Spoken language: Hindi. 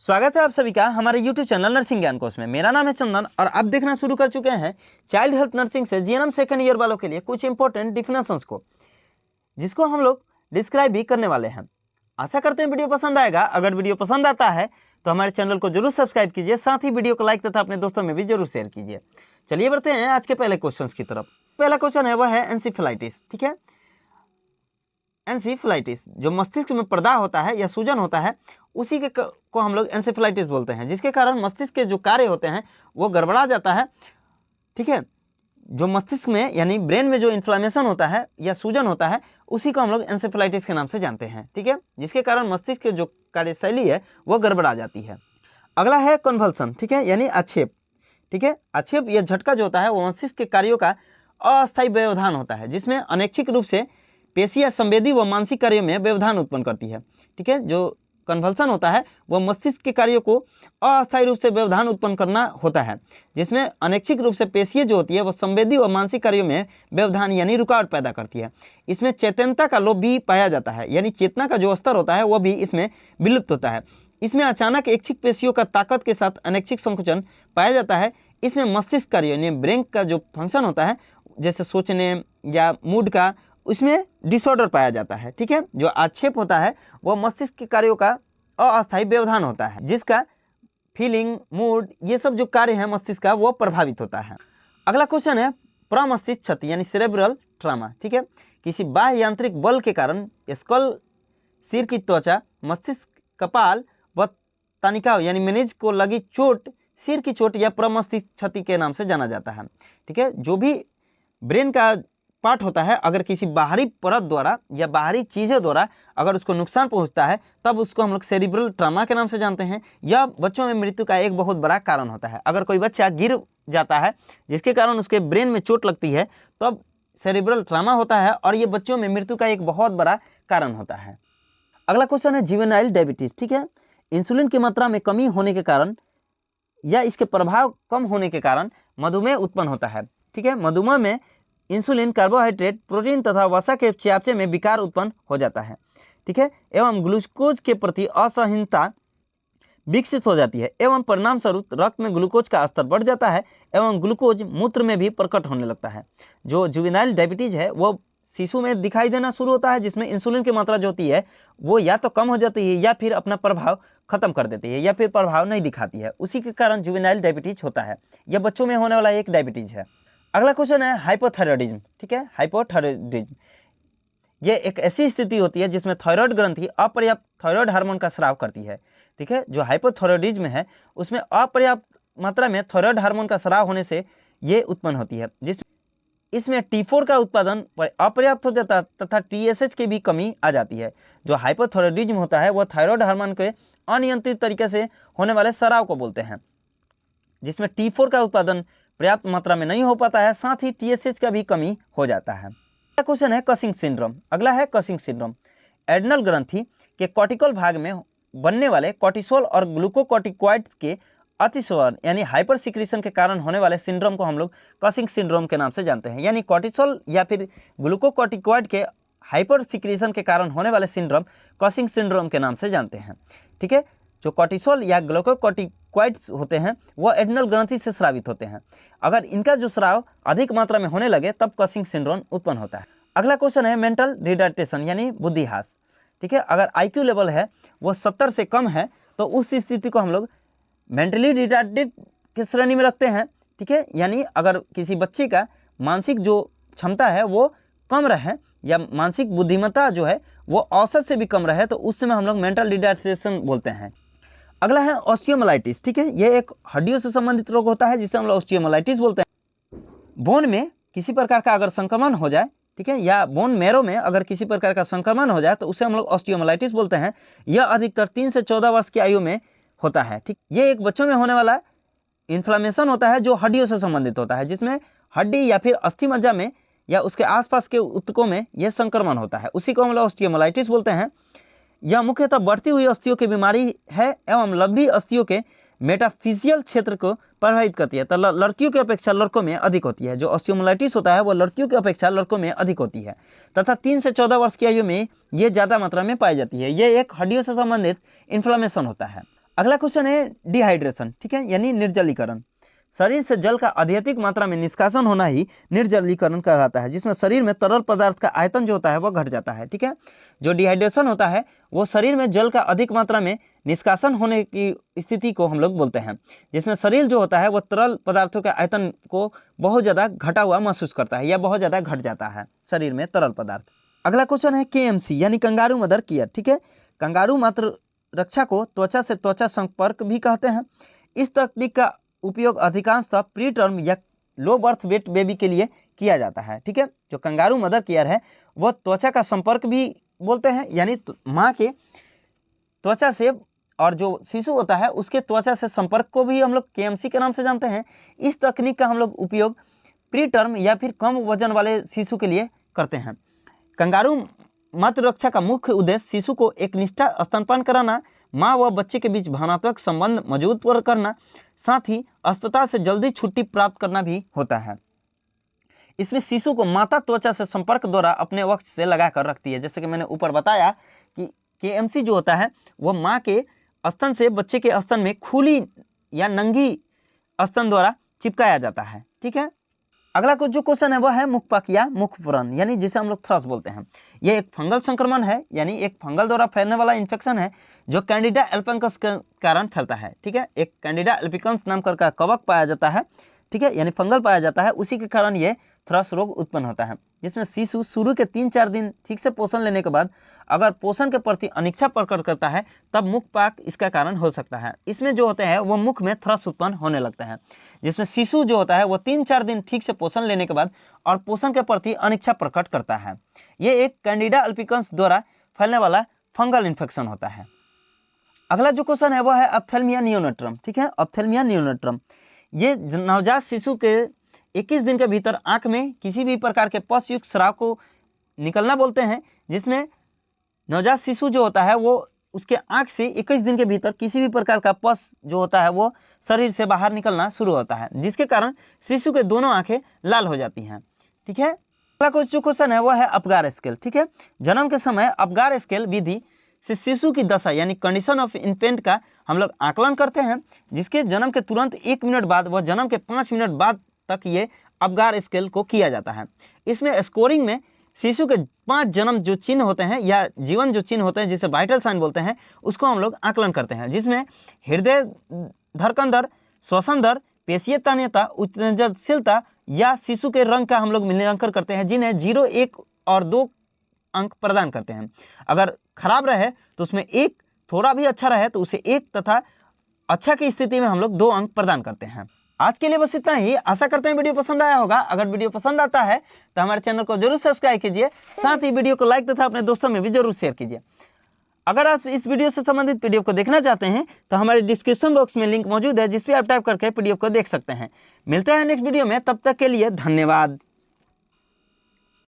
स्वागत है आप सभी का हमारे YouTube चैनल नर्सिंग ज्ञान कोर्स में। मेरा नाम है चंदन और आप देखना शुरू कर चुके हैं चाइल्ड हेल्थ नर्सिंग से जीएनएम सेकंड ईयर वालों के लिए कुछ इंपॉर्टेंट डिफिनेशंस को, जिसको हम लोग डिस्क्राइब भी करने वाले हैं। आशा करते हैं वीडियो पसंद आएगा। अगर वीडियो पसंद आता है तो हमारे चैनल को जरूर सब्सक्राइब कीजिए, साथ ही वीडियो को लाइक तथा अपने दोस्तों में भी जरूर शेयर कीजिए। चलिए बढ़ते हैं आज के पहले क्वेश्चन की तरफ। पहला क्वेश्चन है वह है एंसेफेलाइटिस। ठीक है, एंसेफेलाइटिस जो मस्तिष्क में प्रदाह होता है या सूजन होता है उसी के को हम लोग एंसेफेलाइटिस बोलते हैं, जिसके कारण मस्तिष्क के जो कार्य होते हैं वो गड़बड़ा जाता है। ठीक है, जो मस्तिष्क में यानी ब्रेन में जो इन्फ्लामेशन होता है या सूजन होता है उसी को हम लोग एंसेफेलाइटिस के नाम से जानते हैं। ठीक है, जिसके कारण मस्तिष्क की जो कार्यशैली है वो गड़बड़ा जाती है। अगला है कन्वल्सन। ठीक है, यानी आक्षेप। ठीक है, आक्षेप या झटका जो होता है वो मस्तिष्क के कार्यों का अस्थायी व्यवधान होता है, जिसमें अनैच्छिक रूप से पेशियां संवेदी व मानसिक कार्यों में व्यवधान उत्पन्न करती है। ठीक है, जो कन्वल्सन होता है वह मस्तिष्क के कार्यों को अस्थायी रूप से व्यवधान उत्पन्न करना होता है, जिसमें अनैच्छिक रूप से पेशियां जो होती है वह संवेदी व मानसिक कार्यों में व्यवधान यानी रुकावट पैदा करती है। इसमें चेतनता का लोप भी पाया जाता है, यानी चेतना का जो स्तर होता है वह भी इसमें विलुप्त होता है। इसमें अचानक ऐच्छिक पेशियों का ताकत के साथ अनैच्छिक संकुचन पाया जाता है। इसमें मस्तिष्क कार्य यानी ब्रेन का जो फंक्शन होता है जैसे सोचने या मूड का, उसमें डिसऑर्डर पाया जाता है। ठीक है, जो आक्षेप होता है वह मस्तिष्क के कार्यों का अस्थायी व्यवधान होता है, जिसका फीलिंग, मूड, ये सब जो कार्य है मस्तिष्क का वो प्रभावित होता है। अगला क्वेश्चन है प्रमस्तिष्क क्षति यानी सेरेब्रल ट्रॉमा। ठीक है, किसी बाह्य यांत्रिक बल के कारण स्कल, सिर की त्वचा, मस्तिष्क, कपाल व तनिकाओं यानी मेनिज को लगी चोट सिर की चोट या प्रमस्तिष्क क्षति के नाम से जाना जाता है। ठीक है, जो भी ब्रेन का पार्ट होता है अगर किसी बाहरी परत द्वारा या बाहरी चीज़ों द्वारा अगर उसको नुकसान पहुंचता है तब उसको हम लोग सेरिब्रल ट्रॉमा के नाम से जानते हैं। यह बच्चों में मृत्यु का एक बहुत बड़ा कारण होता है। अगर कोई बच्चा गिर जाता है जिसके कारण उसके ब्रेन में चोट लगती है तब सेरिब्रल ट्रॉमा होता है और ये बच्चों में मृत्यु का एक बहुत बड़ा कारण होता है। अगला क्वेश्चन है जुवेनाइल डायबिटीज। ठीक है, इंसुलिन की मात्रा में कमी होने के कारण या इसके प्रभाव कम होने के कारण मधुमेह उत्पन्न होता है। ठीक है, मधुमेह में इंसुलिन, कार्बोहाइड्रेट, प्रोटीन तथा वसा के चयापचय में विकार उत्पन्न हो जाता है। ठीक है, एवं ग्लूकोज के प्रति असहिष्णुता विकसित हो जाती है एवं परिणाम स्वरूप रक्त में ग्लूकोज का स्तर बढ़ जाता है एवं ग्लूकोज मूत्र में भी प्रकट होने लगता है। जो जुवेनाइल डायबिटीज है वो शिशु में दिखाई देना शुरू होता है, जिसमें इंसुलिन की मात्रा जो होती है वो या तो कम हो जाती है या फिर अपना प्रभाव खत्म कर देती है या फिर प्रभाव नहीं दिखाती है। उसी के कारण जुवेनाइल डायबिटीज होता है। यह बच्चों में होने वाला एक डायबिटीज है। अगला क्वेश्चन है हाइपोथायरॉयडिज्म। ठीक है, हाइपोथायरॉयडिज्म ये एक ऐसी स्थिति होती है जिसमें थायराइड ग्रंथि अपर्याप्त थायराइड हार्मोन का स्राव करती है। ठीक है, जो हाइपोथायरॉयडिज्म है उसमें अपर्याप्त मात्रा में थायराइड हार्मोन का स्राव होने से ये उत्पन्न होती है, इसमें T4 का उत्पादन अपर्याप्त हो जाता है तथा TSH की भी कमी आ जाती है। जो हाइपोथायरॉयडिज्म होता है वह थायराइड हार्मोन के अनियंत्रित तरीके से होने वाले स्राव को बोलते हैं, जिसमें T4 का उत्पादन पर्याप्त मात्रा में नहीं हो पाता है, साथ ही TSH का भी कमी हो जाता है। अगला क्वेश्चन है कसिंग सिंड्रोम। अगला है कसिंग सिंड्रोम। एड्रिनल ग्रंथि के कॉर्टिकल भाग में बनने वाले कॉर्टिसोल और ग्लूकोकॉर्टिकॉइड्स के अतिस्राव यानी हाइपर सिक्रीशन के कारण होने वाले सिंड्रोम को हम लोग कसिंग सिंड्रोम के नाम से जानते हैं। यानी कॉर्टिसोल या फिर ग्लूकोकॉर्टिकॉइड के हाइपर सिक्रीशन के कारण होने वाले सिंड्रोम कसिंग सिंड्रोम के नाम से जानते हैं। ठीक है, जो कॉर्टिसोल या ग्लूकोकॉर्टिकॉइड्स होते हैं वो एड्रिनल ग्रंथि से स्रावित होते हैं। अगर इनका जो स्राव अधिक मात्रा में होने लगे तब कसिंग सिंड्रोम उत्पन्न होता है। अगला क्वेश्चन है मेंटल रिटार्डेशन यानी बुद्धिह्रास। ठीक है, अगर IQ लेवल है वो 70 से कम है तो उस स्थिति को हम लोग मेंटली रिटार्डेड की श्रेणी में रखते हैं। ठीक है, यानी अगर किसी बच्चे का मानसिक जो क्षमता है वो कम रहे या मानसिक बुद्धिमत्ता जो है वो औसत से भी कम रहे तो उस समय हम लोग मेंटल रिटार्डेशन बोलते हैं। अगला है ऑस्टियोमाइलाइटिस। ठीक है, ये एक हड्डियों से संबंधित रोग होता है जिसे हम लोग ऑस्टियोमाइलाइटिस बोलते हैं। बोन में किसी प्रकार का अगर संक्रमण हो जाए, ठीक है, या बोन मैरो में अगर किसी प्रकार का संक्रमण हो जाए तो उसे हम लोग ऑस्टियोमाइलाइटिस बोलते हैं। यह अधिकतर 3 से 14 वर्ष की आयु में होता है। ठीक, ये एक बच्चों में होने वाला इन्फ्लामेशन होता है जो हड्डियों से संबंधित होता है, जिसमें हड्डी या फिर अस्थि मज्जा में या उसके आसपास के ऊतकों में यह संक्रमण होता है, उसी को हम लोग ऑस्टियोमाइलाइटिस बोलते हैं। यह मुख्यतः बढ़ती हुई अस्थियों की बीमारी है एवं लंबी अस्थियों के मेटाफिजियल क्षेत्र को प्रभावित करती है। तो लड़कियों की अपेक्षा लड़कों में अधिक होती है। जो ऑस्टियोमाइलाइटिस होता है वो लड़कियों की अपेक्षा लड़कों में अधिक होती है तथा 3 से 14 वर्ष की आयु में ये ज़्यादा मात्रा में पाई जाती है। ये एक हड्डियों से संबंधित इन्फ्लामेशन होता है। अगला क्वेश्चन है डिहाइड्रेशन, ठीक है, यानी निर्जलीकरण। शरीर से जल का अत्यधिक मात्रा में निष्कासन होना ही निर्जलीकरण कहलाता है, जिसमें शरीर में तरल पदार्थ का आयतन जो होता है वह घट जाता है, ठीक है। जो डिहाइड्रेशन होता है वो शरीर में जल का अधिक मात्रा में निष्कासन होने की स्थिति को हम लोग बोलते हैं, जिसमें शरीर जो होता है वो तरल पदार्थों के आयतन को बहुत ज़्यादा घटा हुआ महसूस करता है या बहुत ज़्यादा घट जाता है शरीर में तरल पदार्थ। अगला क्वेश्चन है KMC यानी कंगारू मदर केयर, ठीक है। कंगारू मातृ रक्षा को त्वचा से त्वचा संपर्क भी कहते हैं। इस तकनीक का उपयोग अधिकांशतः प्री टर्म या लो बर्थ वेट बेबी के लिए किया जाता है, ठीक है। जो कंगारू मदर केयर है वो त्वचा का संपर्क भी बोलते हैं, यानी माँ के त्वचा से और जो शिशु होता है उसके त्वचा से संपर्क को भी हम लोग KMC के नाम से जानते हैं। इस तकनीक का हम लोग उपयोग प्री टर्म या फिर कम वजन वाले शिशु के लिए करते हैं। कंगारू मातृ रक्षा का मुख्य उद्देश्य शिशु को एक निष्ठा स्तनपान कराना, माँ व बच्चे के बीच भावनात्मक संबंध मजबूत करना, साथ ही अस्पताल से जल्दी छुट्टी प्राप्त करना भी होता है। इसमें शिशु को माता त्वचा से संपर्क द्वारा अपने वक्त से लगा कर रखती है। जैसे कि मैंने ऊपर बताया कि KMC जो होता है वह माँ के स्तन से बच्चे के स्तन में खुली या नंगी स्तन द्वारा चिपकाया जाता है, ठीक है। अगला कुछ जो क्वेश्चन है वह है मुखपक या मुखव्रण, यानी जिसे हम लोग थ्रस बोलते हैं। यह एक फंगल संक्रमण है, यानी एक फंगल द्वारा फैलने वाला इन्फेक्शन है जो कैंडिडा एल्पिकन्स के कारण फैलता है, ठीक है। एक कैंडिडा एल्पिकन्स नाम का कवक पाया जाता है, ठीक है, यानी फंगल पाया जाता है, उसी के कारण ये थ्रस रोग उत्पन्न होता है, जिसमें शिशु शुरू के 3-4 दिन ठीक से पोषण लेने के बाद अगर पोषण के प्रति अनिच्छा प्रकट करता है तब मुखपाक इसका कारण हो सकता है। इसमें जो होते हैं वो मुख में थ्रस उत्पन्न होने लगता है, जिसमें शिशु जो होता है वो 3-4 दिन ठीक से पोषण लेने के बाद और पोषण के प्रति अनिच्छा प्रकट करता है। ये एक कैंडिडा एल्पिकन्स द्वारा फैलने वाला फंगल इन्फेक्शन होता है। अगला जो क्वेश्चन है वह है ऑप्थेल्मिया नियोनेट्रम, ठीक है। ऑप्थेल्मिया नियोनेट्रम ये नवजात शिशु के 21 दिन के भीतर आंख में किसी भी प्रकार के पस युक्त स्राव को निकलना बोलते हैं, जिसमें नवजात शिशु जो होता है वो उसके आंख से 21 दिन के भीतर किसी भी प्रकार का पस जो होता है वो शरीर से बाहर निकलना शुरू होता है, जिसके कारण शिशु के दोनों आंखें लाल हो जाती हैं, ठीक है। अगला जो क्वेश्चन है वह है अपगार स्केल, ठीक है। जन्म के समय अपगार स्केल विधि से शिशु की दशा यानी कंडीशन ऑफ इन्फेंट का हम लोग आकलन करते हैं, जिसके जन्म के तुरंत 1 मिनट बाद व जन्म के 5 मिनट बाद तक ये अपगार स्केल को किया जाता है। इसमें स्कोरिंग में शिशु के 5 जन्म जो चिन्ह होते हैं या जीवन जो चिन्ह होते हैं जिसे वाइटल साइन बोलते हैं उसको हम लोग आकलन करते हैं, जिसमें हृदय धड़कन दर, श्वसन दर, पेशीय तन्यता, उत्तेजनशीलता या शिशु के रंग का हम लोग मूल्यांकन करते हैं, जिन्हें 0, 1 और 2 अंक प्रदान करते हैं। अगर खराब रहे तो उसमें 1, थोड़ा भी अच्छा रहे तो उसे 1 तथा अच्छा की स्थिति में हम लोग 2 अंक प्रदान करते हैं। आज के लिए बस इतना ही। आशा करते हैं वीडियो पसंद आया होगा। अगर वीडियो पसंद आता है तो हमारे चैनल को जरूर सब्सक्राइब कीजिए, साथ ही वीडियो को लाइक तथा अपने दोस्तों में भी जरूर शेयर कीजिए। अगर आप इस वीडियो से संबंधित पीडीएफ को देखना चाहते हैं तो हमारे डिस्क्रिप्शन बॉक्स में लिंक मौजूद है, जिस पर आप टाइप करके पीडीएफ को देख सकते हैं। मिलते हैं नेक्स्ट वीडियो में, तब तक के लिए धन्यवाद।